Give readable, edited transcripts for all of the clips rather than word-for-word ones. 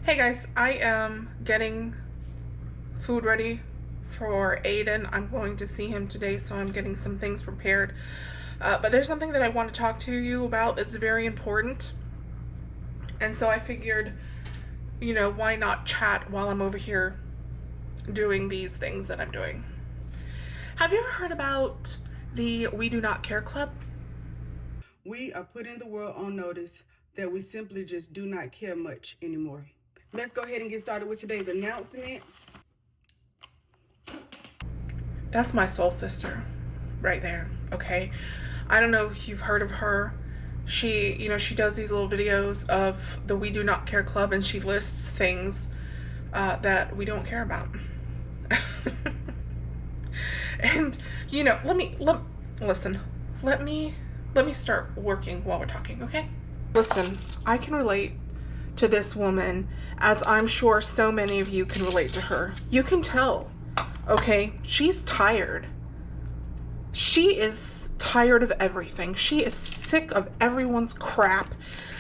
Hey guys, I am getting food ready for Aiden. I'm going to see him today, so I'm getting some things prepared. But there's something that I want to talk to you about that's very important. And so I figured, why not chat while I'm over here doing these things that I'm doing. Have you ever heard about the We Do Not Care Club? We are putting the world on notice that we simply just do not care much anymore. Let's go ahead and get started with today's announcements. That's my soul sister right there, okay? I don't know if you've heard of her. She does these little videos of the We Do Not Care Club, and she lists things that we don't care about. And let me start working while we're talking, okay? Listen, I can relate to this woman, as I'm sure so many of you can relate to her. You can tell, okay? She's tired. She is tired of everything. She is sick of everyone's crap.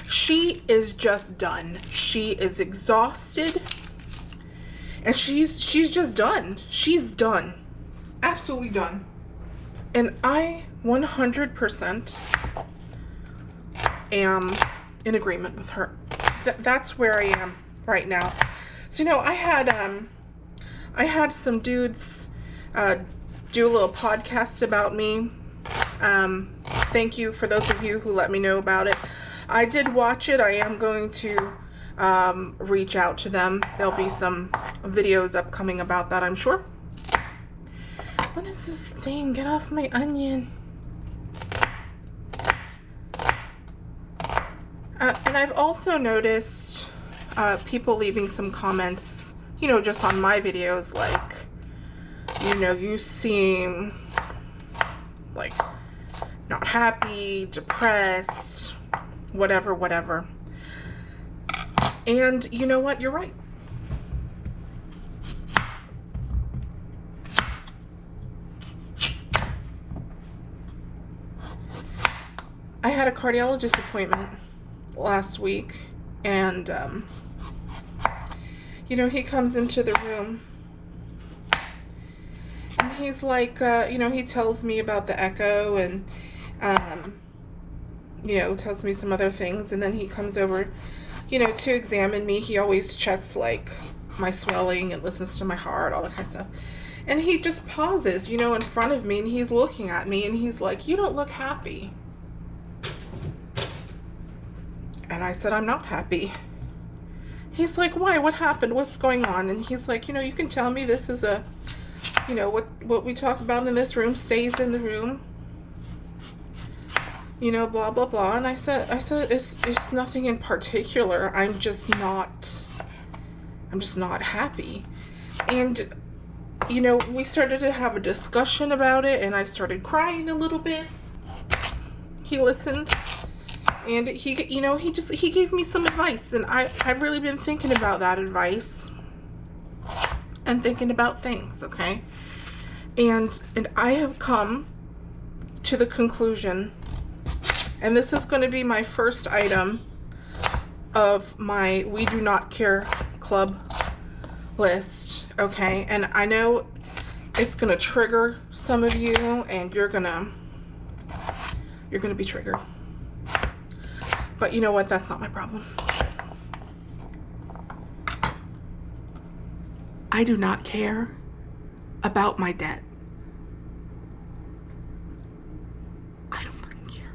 She is just done. She is exhausted. And she's just done. She's done. Absolutely done. And I 100% am in agreement with her. That's where I am right now. So I had some dudes do a little podcast about me. Thank you for those of you who let me know about it. I did watch it. I am going to reach out to them. There'll be some videos upcoming about that, I'm sure. What is this thing? Get off my onion. And I've also noticed people leaving some comments, just on my videos, like, you seem like not happy, depressed, whatever. And you know what? You're right. I had a cardiologist appointment last week, and he comes into the room, and he's like, he tells me about the echo, and tells me some other things, and then he comes over, to examine me. He always checks like my swelling and listens to my heart, all that kind of stuff. And he just pauses, in front of me, and he's looking at me, and he's like, "You don't look happy." And I said, "I'm not happy." He's like, "Why? What happened? What's going on?" And he's like, "You can tell me this is a, what we talk about in this room stays in the room. Blah, blah, blah." And I said, it's nothing in particular. I'm just not happy. And, we started to have a discussion about it, and I started crying a little bit. He listened. And he gave me some advice, and I've really been thinking about that advice and thinking about things, okay? And I have come to the conclusion, and this is going to be my first item of my We Do Not Care Club list, okay? And I know it's going to trigger some of you, and you're going to be triggered. But you know what? That's not my problem. I do not care about my debt. I don't fucking care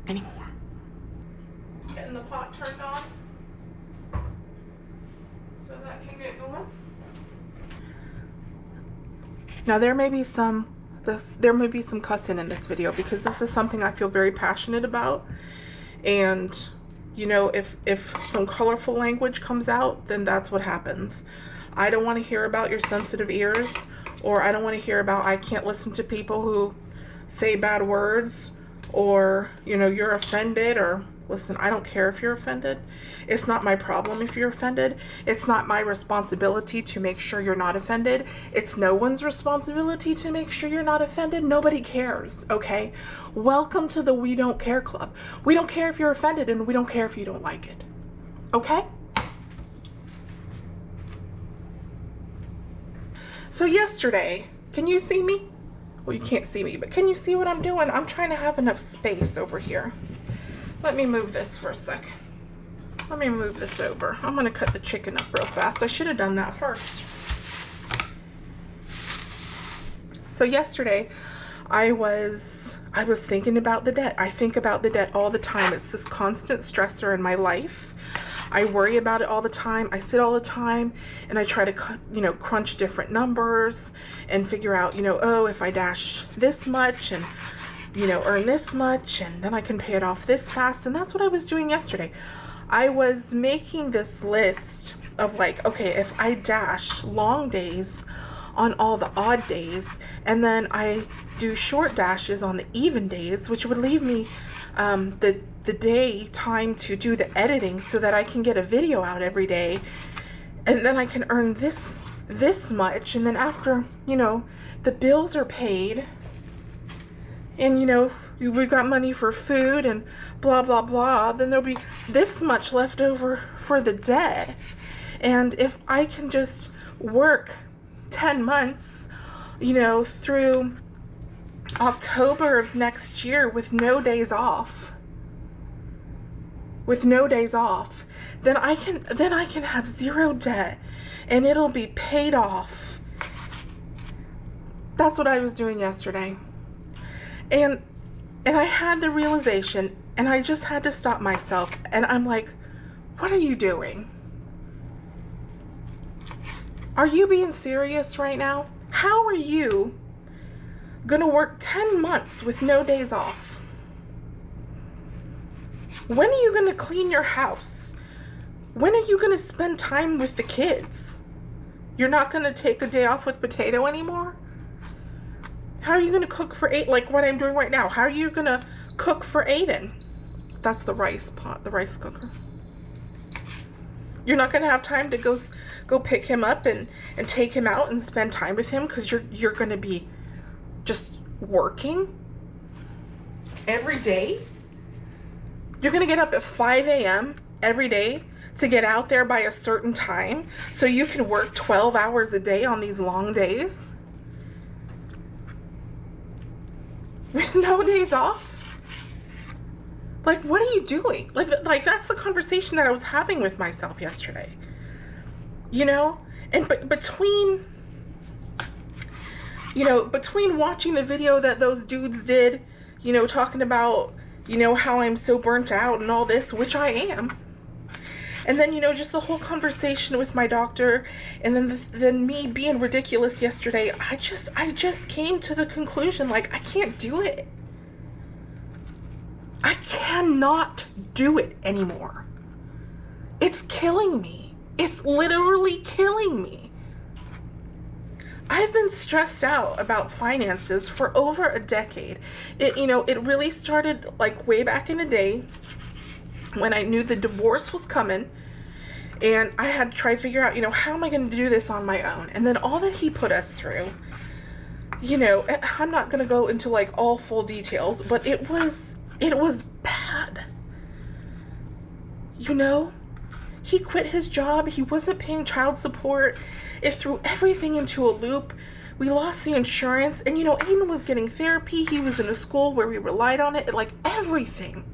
anymore. Getting the pot turned on so that can get going. Now there may be some cussing in this video, because this is something I feel very passionate about. And if some colorful language comes out, then that's what happens. I don't want to hear about your sensitive ears, or I don't want to hear about, I can't listen to people who say bad words, or you're offended, or listen, I don't care if you're offended. It's not my problem if you're offended. It's not my responsibility to make sure you're not offended. It's no one's responsibility to make sure you're not offended. Nobody cares, okay? Welcome to the We Don't Care Club. We don't care if you're offended, and we don't care if you don't like it, Okay? So yesterday, can you see me? Well, you can't see me, but can you see what I'm doing? I'm trying to have enough space over here. Let me move this for a sec. Let me move this over. I'm gonna cut the chicken up real fast. I should have done that first. So yesterday, I was thinking about the debt. I think about the debt all the time. It's this constant stressor in my life. I worry about it all the time. I sit all the time and I try to, crunch different numbers and figure out, oh, if I dash this much and, earn this much, and then I can pay it off this fast. And that's what I was doing yesterday. I was making this list of like, okay, if I dash long days on all the odd days, and then I do short dashes on the even days, which would leave me the day time to do the editing so that I can get a video out every day, and then I can earn this much, and then after, the bills are paid, and we've got money for food and blah blah blah, then there'll be this much left over for the debt. And if I can just work 10 months, through October of next year with no days off, then I can have zero debt and it'll be paid off. That's what I was doing yesterday. And I had the realization, and I just had to stop myself, and I'm like, what are you doing? Are you being serious right now? How are you gonna work 10 months with no days off? When are you gonna clean your house? When are you gonna spend time with the kids? You're not gonna take a day off with potato anymore? How are you gonna cook for eight, like what I'm doing right now? How are you gonna cook for Aiden? That's the rice pot, the rice cooker. You're not gonna have time to go pick him up and take him out and spend time with him because you're gonna be just working every day. You're gonna get up at 5 a.m. every day to get out there by a certain time so you can work 12 hours a day on these long days with no days off. Like, what are you doing? Like that's the conversation that I was having with myself yesterday. And between watching the video that those dudes did, talking about, how I'm so burnt out and all this, which I am. And then, just the whole conversation with my doctor, and then me being ridiculous yesterday, I just came to the conclusion, like, I can't do it. I cannot do it anymore. It's killing me. It's literally killing me. I've been stressed out about finances for over a decade. It really started like way back in the day when I knew the divorce was coming, and I had to try to figure out, how am I going to do this on my own? And then all that he put us through, I'm not going to go into like all full details, but it was bad. He quit his job. He wasn't paying child support. It threw everything into a loop. We lost the insurance, and Aiden was getting therapy. He was in a school where we relied on it, like everything.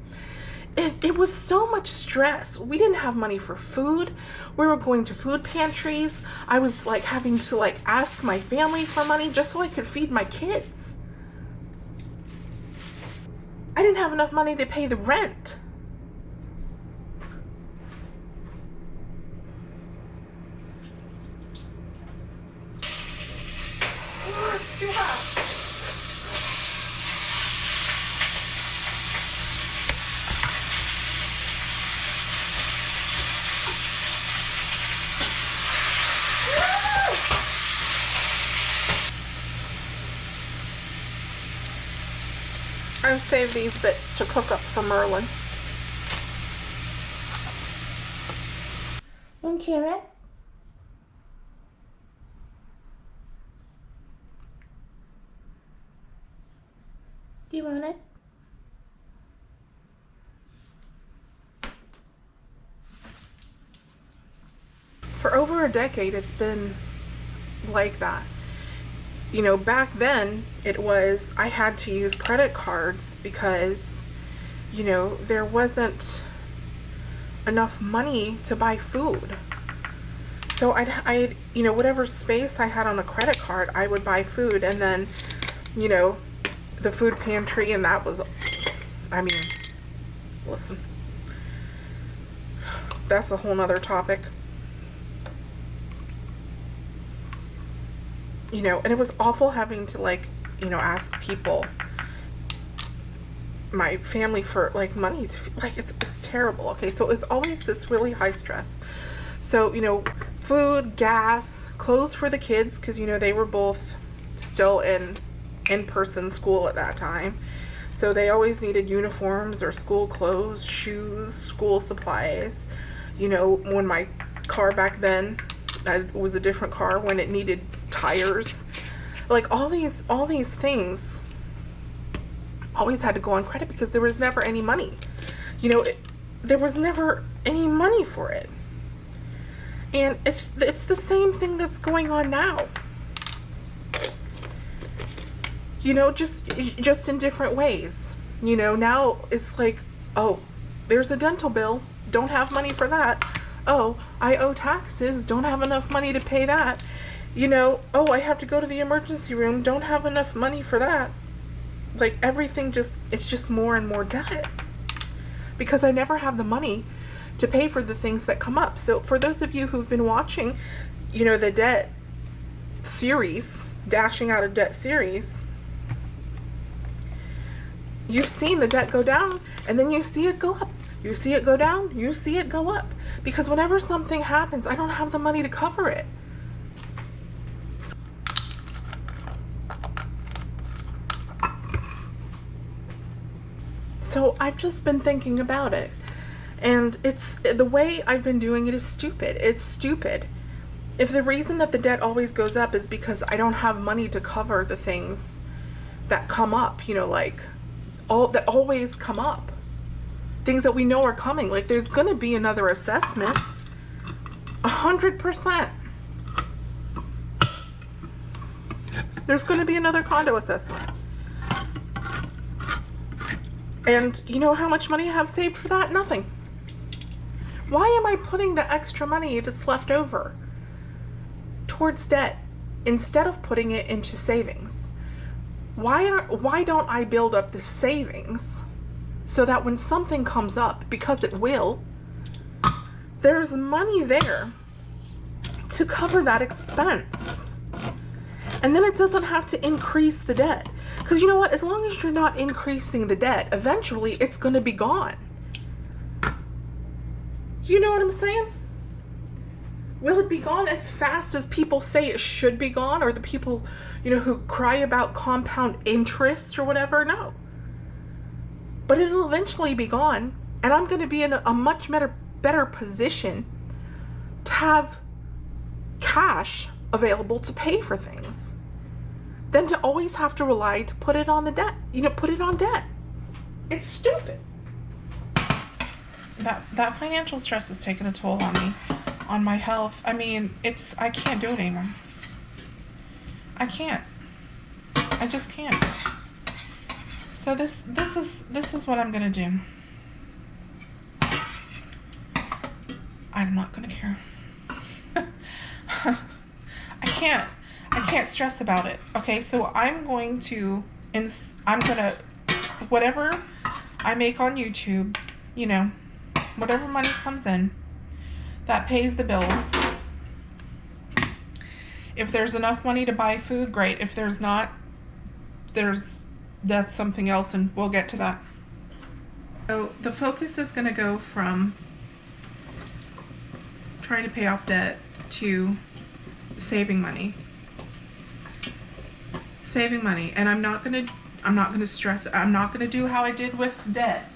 It was so much stress. We didn't have money for food. We were going to food pantries. I was like having to like ask my family for money just so I could feed my kids. I didn't have enough money to pay the rent. Too hot. I've saved these bits to cook up for Merlin. Want carrot? Do you want it? over a decade, it's been like that. You know, back then, it was, I had to use credit cards because, you know, there wasn't enough money to buy food. So I'd, you know, whatever space I had on a credit card, I would buy food, and then, you know, the food pantry, and that was, I mean, listen, that's a whole nother topic. You know, and it was awful having to, like, you know, ask people, my family, for, like, money to, like, it's terrible. Okay, so it was always this really high stress. So, you know, food, gas, clothes for the kids, because, you know, they were both still in in-person school at that time. So they always needed uniforms or school clothes, shoes, school supplies. You know, when my car back then, it was a different car, when it needed tires. Like, all these things always had to go on credit because there was never any money. You know, there was never any money for it. And it's the same thing that's going on now. You know, just in different ways. You know, now it's like, oh, there's a dental bill, don't have money for that. Oh, I owe taxes, don't have enough money to pay that. You know, oh, I have to go to the emergency room, don't have enough money for that. Like, everything it's just more and more debt. Because I never have the money to pay for the things that come up. So for those of you who've been watching, you know, the debt series, Dashing Out of Debt series, you've seen the debt go down, and then you see it go up. You see it go down, you see it go up. Because whenever something happens, I don't have the money to cover it. So I've just been thinking about it. And it's, the way I've been doing it is stupid. It's stupid. If the reason that the debt always goes up is because I don't have money to cover the things that come up, you know, like, that always come up. Things that we know are coming. Like, there's going to be another assessment. 100%. There's going to be another condo assessment. And you know how much money I have saved for that? Nothing. Why am I putting the extra money that's left over towards debt instead of putting it into savings? Why don't I build up the savings so that when something comes up, because it will, there's money there to cover that expense. And then it doesn't have to increase the debt. Because you know what? As long as you're not increasing the debt, eventually it's going to be gone. You know what I'm saying? Will it be gone as fast as people say it should be gone? Or the people, you know, who cry about compound interest or whatever? No. But it'll eventually be gone. And I'm going to be in a much better position to have cash available to pay for things than to always have to rely to put it on the debt. You know, put it on debt. It's stupid. That financial stress has taken a toll on me, on my health. I mean, I can't do it anymore. I can't. I just can't. So this is what I'm gonna do. I'm not gonna care. I can't stress about it. Okay, so I'm going to, whatever I make on YouTube, you know, whatever money comes in, that pays the bills. If there's enough money to buy food, great. If there's not, that's something else, and we'll get to that. So the focus is going to go from trying to pay off debt to saving money. Saving money. And I'm not going to stress, I'm not going to do how I did with debt.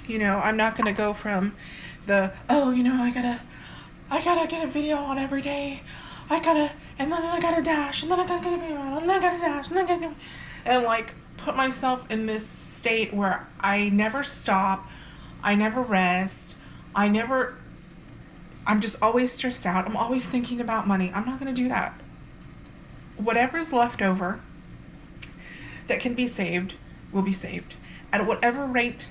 You know, I'm not going to go from the, oh, you know, I gotta get a video on every day. and then I gotta dash, and then I gotta get a payroll, and then I gotta dash, and then I gotta get, and like put myself in this state where I never stop, I never rest, I'm just always stressed out. I'm always thinking about money. I'm not gonna do that. Whatever's left over that can be saved will be saved at whatever rate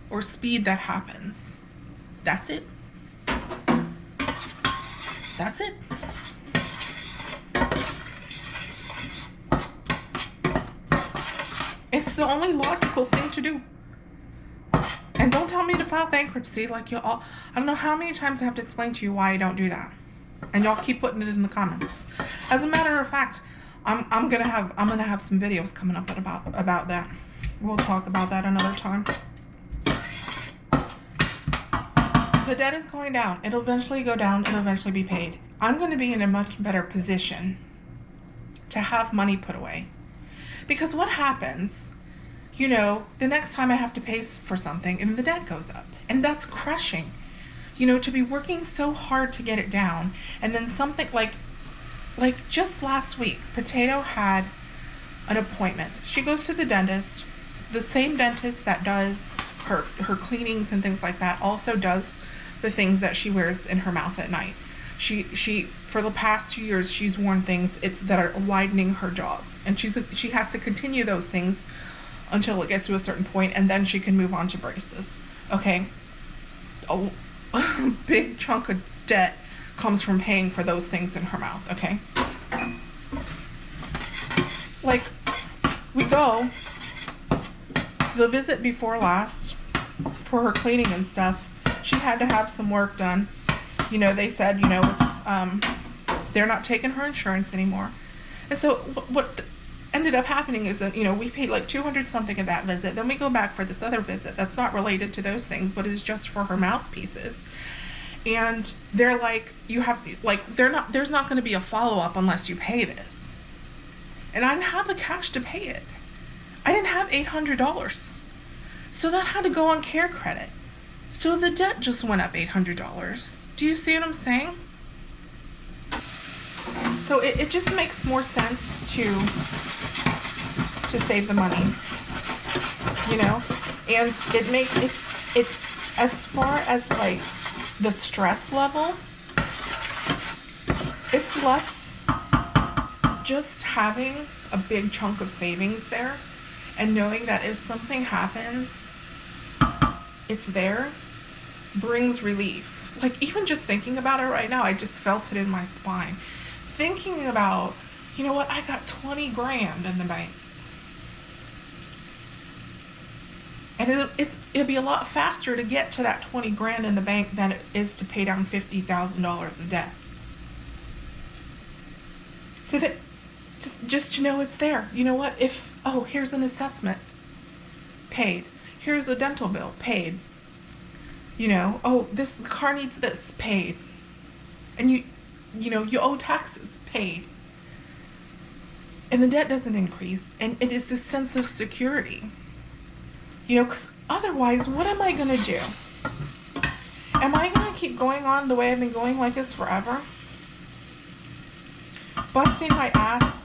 or speed that happens. That's it. That's it. It's the only logical thing to do. And don't tell me to file bankruptcy like y'all. I don't know how many times I have to explain to you why I don't do that. And y'all keep putting it in the comments. As a matter of fact, I'm gonna have some videos coming up about that. We'll talk about that another time. The debt is going down. It'll eventually go down. It'll eventually be paid. I'm going to be in a much better position to have money put away. Because what happens, you know, the next time I have to pay for something and the debt goes up. And that's crushing. You know, to be working so hard to get it down, and then something like just last week, Potato had an appointment. She goes to the dentist. The same dentist that does her cleanings and things like that also does the things that she wears in her mouth at night. She for the past 2 years she's worn things that are widening her jaws, and she has to continue those things until it gets to a certain point, and then she can move on to braces. Okay, a big chunk of debt comes from paying for those things in her mouth. Okay, like we go the visit before last for her cleaning and stuff. She had to have some work done. You know, they said, you know, it's they're not taking her insurance anymore. And so what ended up happening is that, you know, we paid like 200 something at that visit. Then we go back for this other visit that's not related to those things, but is just for her mouthpieces. And they're like, you have, like, there's not going to be a follow-up unless you pay this. And I didn't have the cash to pay it. I didn't have $800. So that had to go on care credit. So the debt just went up $800. Do you see what I'm saying? So it just makes more sense to save the money, you know? And it makes it as far as like the stress level, it's less just having a big chunk of savings there and knowing that if something happens, it's there, brings relief. Like, even just thinking about it right now, I just felt it in my spine. Thinking about, you know what, I got 20 grand in the bank. And it'll be a lot faster to get to that 20 grand in the bank than it is to pay down $50,000 of debt. Just to know it's there. You know what, here's an assessment, paid. Here's a dental bill, paid. You know, the car needs this, paid. And you know, you owe taxes, paid. And the debt doesn't increase. And it is this sense of security. You know, because otherwise, what am I going to do? Am I going to keep going on the way I've been going like this forever? Busting my ass,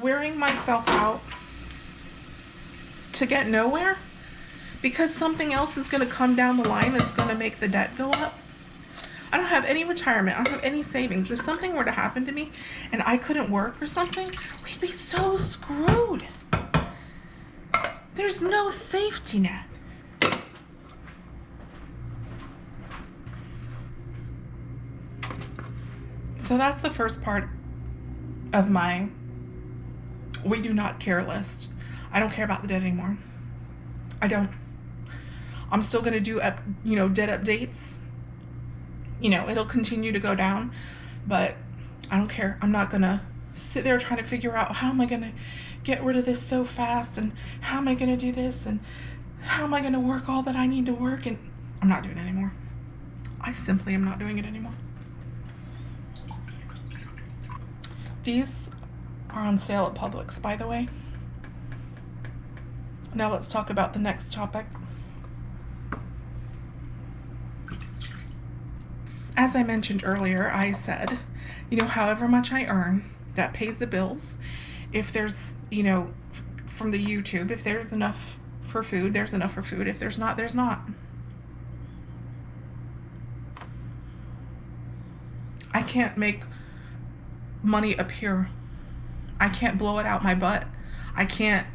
wearing myself out to get nowhere? Because something else is going to come down the line that's going to make the debt go up? I don't have any retirement. I don't have any savings. If something were to happen to me and I couldn't work or something, we'd be so screwed. There's no safety net. So that's the first part of my we do not care list. I don't care about the debt anymore. I don't. I'm still going to do, debt updates. You know, it'll continue to go down, but I don't care. I'm not going to sit there trying to figure out how am I going to get rid of this so fast, and how am I going to do this, and how am I going to work all that I need to work, and I'm not doing it anymore. I simply am not doing it anymore. These are on sale at Publix, by the way. Now let's talk about the next topic. As I mentioned earlier, I said you know, however much I earn, that pays the bills. If there's, you know, from the YouTube, if there's enough for food, there's enough for food. If there's not, there's not. I can't make money appear. I can't blow it out my butt. I can't,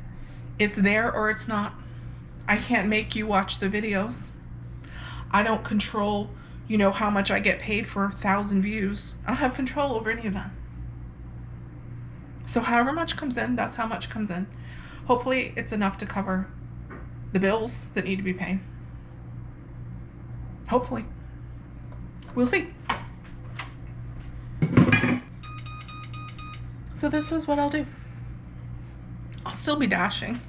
it's there or it's not. I can't make you watch the videos. I don't control, you know, how much I get paid for 1,000 views. I don't have control over any of that. So however much comes in, that's how much comes in. Hopefully it's enough to cover the bills that need to be paid. Hopefully. We'll see. So this is what I'll do. I'll still be dashing,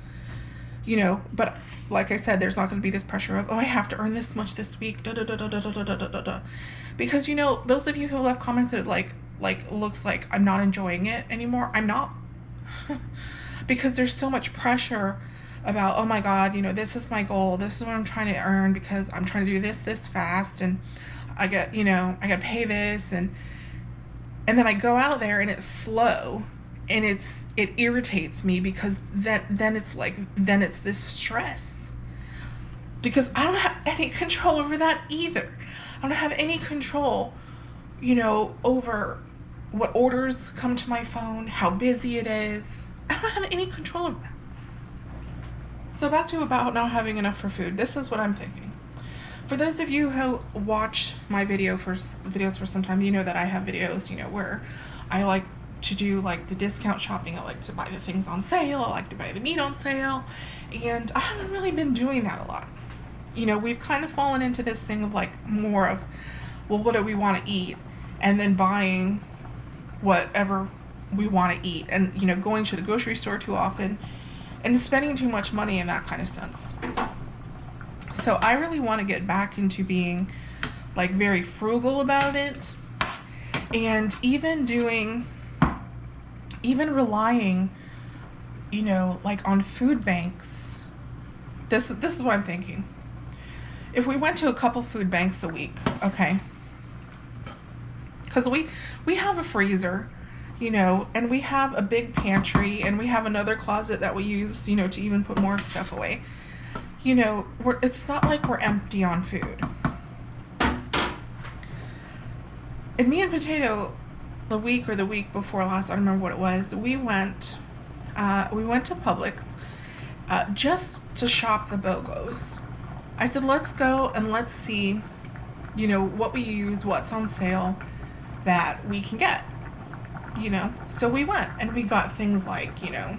you know, but like I said, there's not going to be this pressure of, oh, I have to earn this much this week, da da da da da da da da da. Because, you know, those of you who left comments that like looks like I'm not enjoying it anymore, I'm not. Because there's so much pressure about, oh my God, you know, this is my goal, this is what I'm trying to earn because I'm trying to do this fast, and I got, you know, I got to pay this, and then I go out there and it's slow, and it irritates me because then it's this stress, because I don't have any control over that either. I don't have any control, you know, over what orders come to my phone, how busy it is. I don't have any control over that. So back to about not having enough for food. This is what I'm thinking. For those of you who watch my videos for some time, you know that I have videos, you know, where I like to do like the discount shopping. I like to buy the things on sale. I like to buy the meat on sale. And I haven't really been doing that a lot. You know, we've kind of fallen into this thing of like more of, well, what do we want to eat? And then buying whatever we want to eat, and, you know, going to the grocery store too often and spending too much money in that kind of sense. So I really want to get back into being like very frugal about it, and even relying, you know, like on food banks. This is what I'm thinking. If we went to a couple food banks a week, okay, because we have a freezer, you know, and we have a big pantry, and we have another closet that we use, you know, to even put more stuff away. You know, it's not like we're empty on food. And me and Potato, the week before last, I don't remember what it was, we went to Publix just to shop the BOGOs. I said, let's go and let's see, you know, what we use, what's on sale that we can get, you know. So we went and we got things like, you know,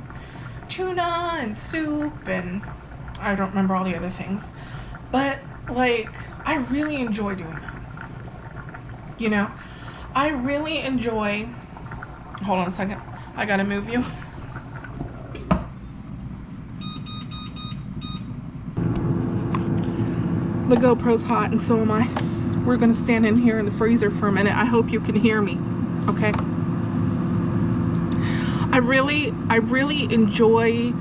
tuna and soup, and I don't remember all the other things, but like I really enjoy doing that. You know, I really enjoy, hold on a second, I gotta move you. The GoPro's hot and so am I. We're gonna stand in here in the freezer for a minute. I hope you can hear me, okay? I really enjoy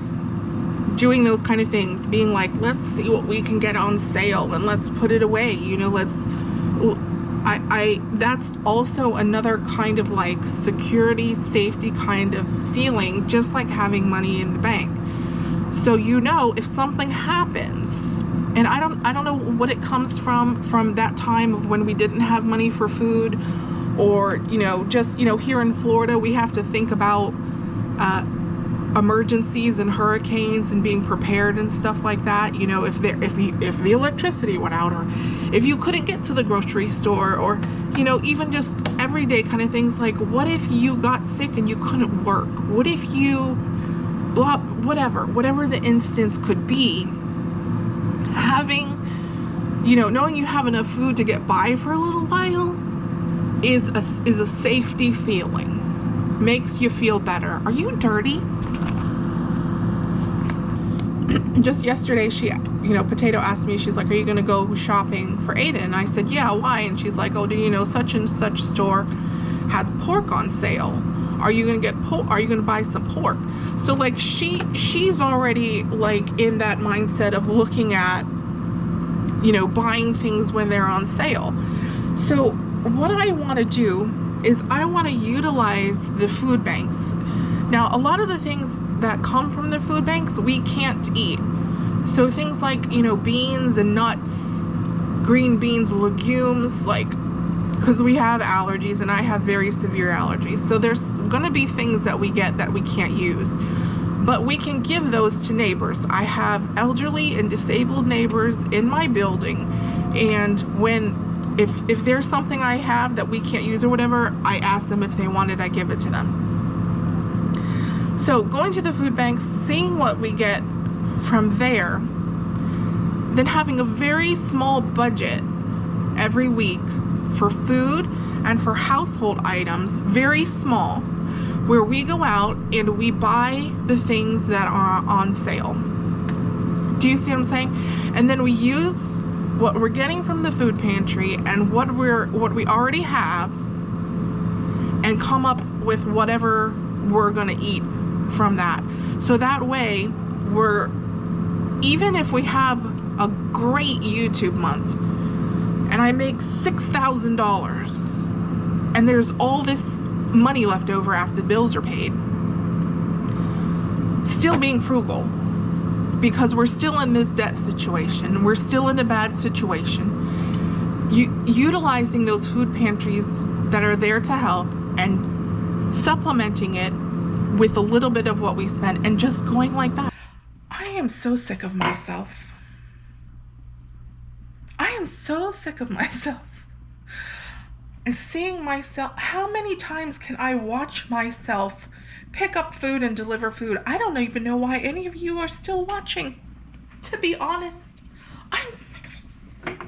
doing those kind of things, being like, let's see what we can get on sale and let's put it away, you know. That's also another kind of like security, safety kind of feeling, just like having money in the bank. So, you know, if something happens, and I don't know what it comes from that time of when we didn't have money for food, or, you know, just, you know, here in Florida we have to think about emergencies and hurricanes and being prepared and stuff like that. You know, if the electricity went out, or if you couldn't get to the grocery store, or, you know, even just everyday kind of things like, what if you got sick and you couldn't work? What if you blah, whatever the instance could be, having, you know, knowing you have enough food to get by for a little while is a safety feeling. Makes you feel better. Are you dirty? Just yesterday, she, you know, Potato asked me, she's like, are you gonna go shopping for Aiden? And I said, yeah, why? And she's like, oh, do you know such and such store has pork on sale? Are you gonna get are you gonna buy some pork? So like she's already like in that mindset of looking at, you know, buying things when they're on sale. So what I want to do is I want to utilize the food banks. Now, a lot of the things that come from the food banks we can't eat. So things like, you know, beans and nuts, green beans, legumes, like, because we have allergies and I have very severe allergies. So there's going to be things that we get that we can't use. But we can give those to neighbors. I have elderly and disabled neighbors in my building, and if there's something I have that we can't use or whatever, I ask them if they want it, I give it to them. So going to the food banks, seeing what we get from there, then having a very small budget every week for food and for household items, very small, where we go out and we buy the things that are on sale. Do you see what I'm saying? And then we use what we're getting from the food pantry and what we already have, and come up with whatever we're gonna eat from that. So that way, even if we have a great YouTube month and I make $6,000 and there's all this money left over after the bills are paid, still being frugal, because we're still in this debt situation, we're still in a bad situation, utilizing those food pantries that are there to help and supplementing it with a little bit of what we spend and just going like that. I am so sick of myself. I am so sick of myself. And seeing myself, how many times can I watch myself pick up food and deliver food? I don't even know why any of you are still watching, to be honest. I'm sick of it.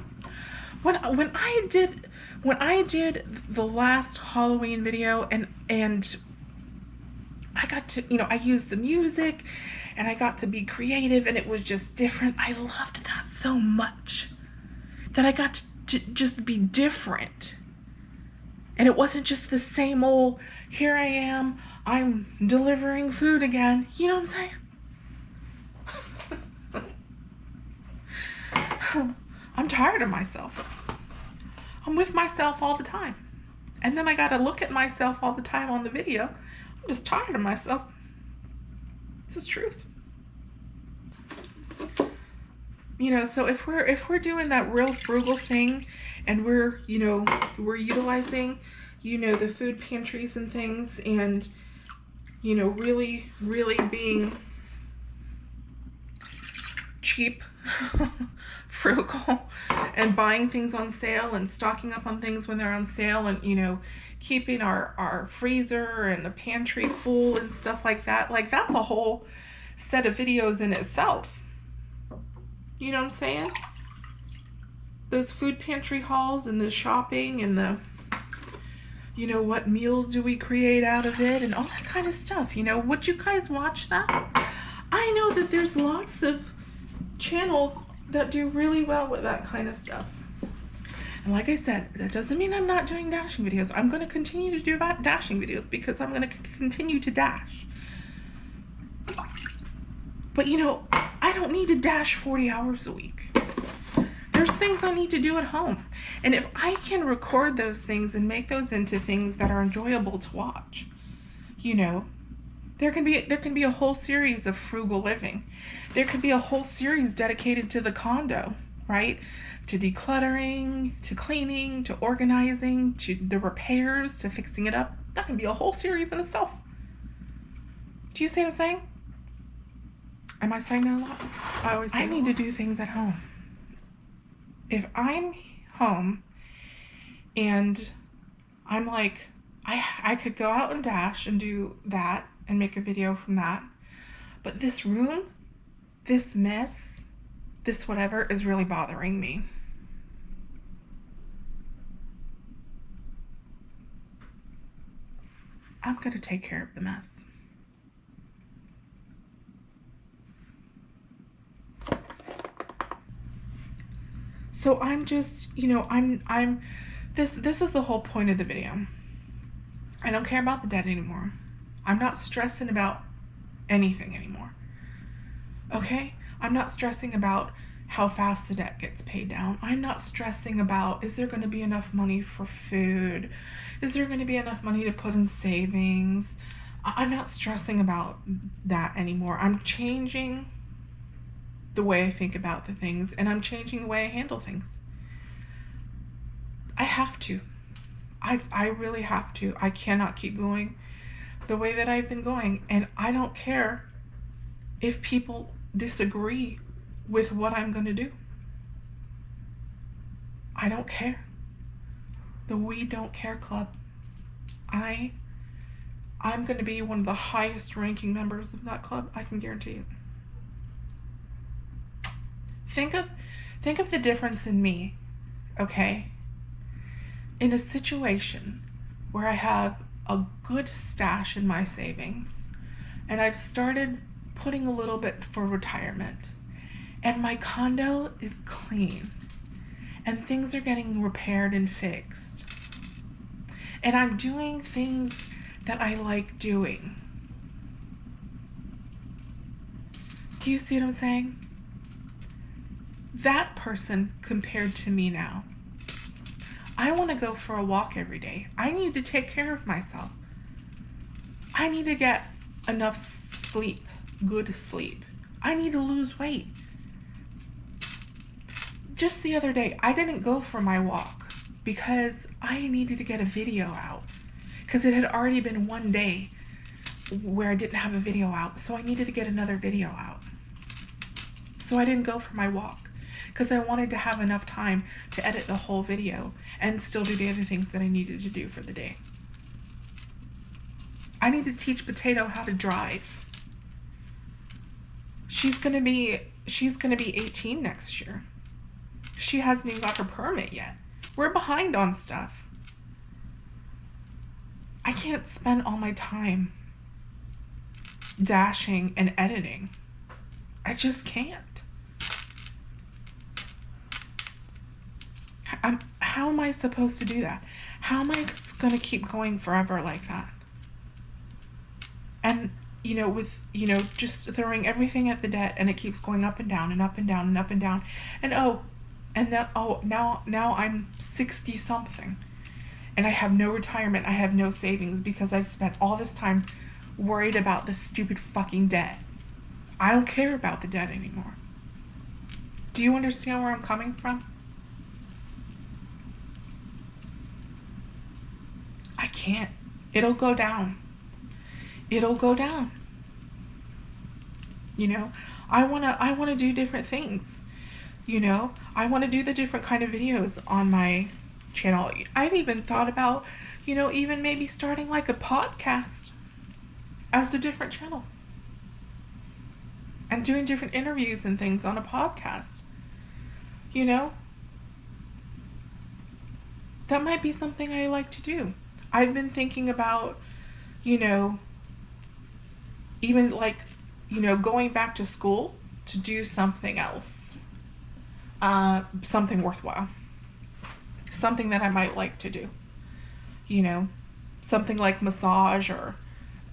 When I did the last Halloween video and I got to, you know, I used the music and I got to be creative and it was just different. I loved that so much that I got to just be different. And it wasn't just the same old, here I am, I'm delivering food again. You know what I'm saying? I'm tired of myself. I'm with myself all the time. And then I gotta look at myself all the time on the video. I'm just tired of myself. This is truth. You know, so if we're doing that real frugal thing and we're utilizing, you know, the food pantries and things, and, you know, really being cheap, frugal, and buying things on sale and stocking up on things when they're on sale, and, you know, keeping our freezer and the pantry full and stuff like that, like, that's a whole set of videos in itself. You know what I'm saying? Those food pantry hauls and the shopping and the, you know, what meals do we create out of it and all that kind of stuff. You know, would you guys watch that? I know that there's lots of channels that do really well with that kind of stuff. And like I said, that doesn't mean I'm not doing dashing videos. I'm going to continue to do dashing videos because I'm going to continue to dash. But, you know, I don't need to dash 40 hours a week. There's things I need to do at home. And if I can record those things and make those into things that are enjoyable to watch, you know, there can be a whole series of frugal living. There could be a whole series dedicated to the condo, right? To decluttering, to cleaning, to organizing, to the repairs, to fixing it up. That can be a whole series in itself. Do you see what I'm saying? Am I saying that a lot? I always say I need to do things at home. If I'm home and I'm like, I could go out and dash and do that and make a video from that, but this room, this mess, this whatever is really bothering me. I'm gonna take care of the mess. So I'm just, you know, this is the whole point of the video. I don't care about the debt anymore. I'm not stressing about anything anymore. Okay? I'm not stressing about how fast the debt gets paid down. I'm not stressing about, is there going to be enough money for food? Is there going to be enough money to put in savings? I'm not stressing about that anymore. I'm changing the way I think about the things, and I'm changing the way I handle things. I have to. I really have to. I cannot keep going the way that I've been going, and I don't care if people disagree with what I'm going to do. I don't care. The We Don't Care Club. I'm going to be one of the highest ranking members of that club. I can guarantee it. Think of the difference in me, okay? In a situation where I have a good stash in my savings, and I've started putting a little bit for retirement, and my condo is clean, and things are getting repaired and fixed, and I'm doing things that I like doing. Do you see what I'm saying? That person compared to me now. I want to go for a walk every day. I need to take care of myself. I need to get enough sleep, good sleep. I need to lose weight. Just the other day, I didn't go for my walk because I needed to get a video out, because it had already been one day where I didn't have a video out, so I needed to get another video out. So I didn't go for my walk because I wanted to have enough time to edit the whole video and still do the other things that I needed to do for the day. I need to teach Potato how to drive. She's gonna be 18 next year. She hasn't even got her permit yet. We're behind on stuff. I can't spend all my time dashing and editing. I just can't. How am I supposed to do that? How am I going to keep going forever like that? And, with, just throwing everything at the debt, and it keeps going up and down and up and down and up and down. And now I'm 60 something. And I have no retirement. I have no savings because I've spent all this time worried about this stupid fucking debt. I don't care about the debt anymore. Do you understand where I'm coming from? I can't. It'll go down. It'll go down. I wanna do different things. I wanna do the different kind of videos on my channel. I've even thought about, even maybe starting like a podcast as a different channel. And doing different interviews and things on a podcast. That might be something I like to do. I've been thinking about, even like, going back to school to do something else. Something worthwhile. Something that I might like to do. Something like massage or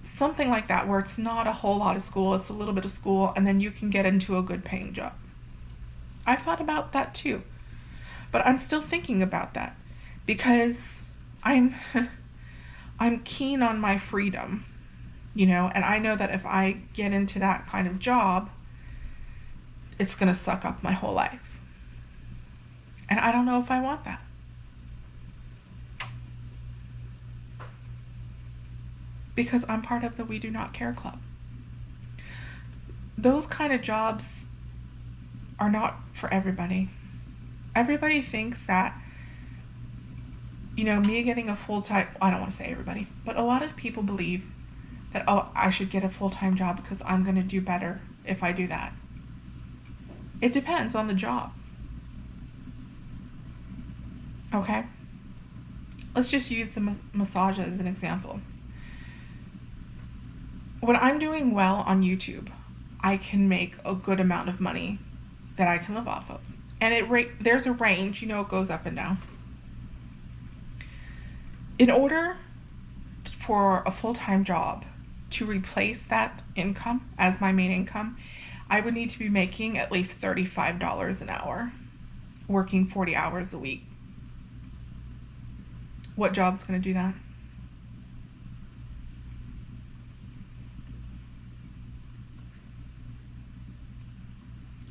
something like that, where it's not a whole lot of school, it's a little bit of school, and then you can get into a good paying job. I've thought about that too. But I'm still thinking about that because I'm keen on my freedom, and I know that if I get into that kind of job, it's going to suck up my whole life. And I don't know if I want that. Because I'm part of the We Do Not Care Club. Those kind of jobs are not for everybody. Everybody thinks that, me getting a full-time, I don't want to say everybody, but a lot of people believe that, I should get a full-time job because I'm going to do better if I do that. It depends on the job. Okay? Let's just use the massage as an example. When I'm doing well on YouTube, I can make a good amount of money that I can live off of. And there's a range, it goes up and down. In order for a full-time job to replace that income as my main income, I would need to be making at least $35 an hour, working 40 hours a week. What job's going to do that?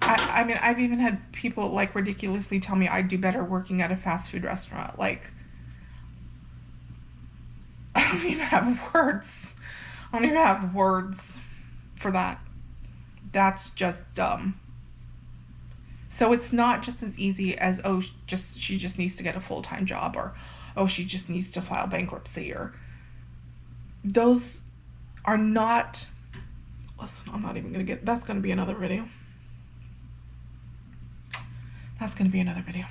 I mean, I've even had people like ridiculously tell me I'd do better working at a fast food restaurant. Like, I don't even have words. I don't even have words for that. That's just dumb. So it's not just as easy as, oh, she just needs to get a full-time job, or, oh, she just needs to file bankruptcy, or those are not. Listen, I'm not even gonna get. That's gonna be another video. That's gonna be another video.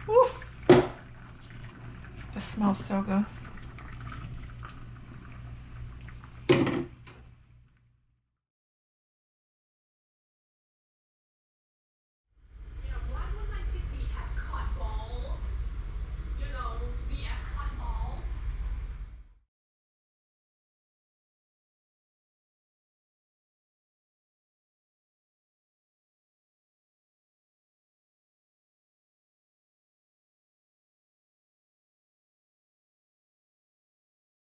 Woo. This smells so good.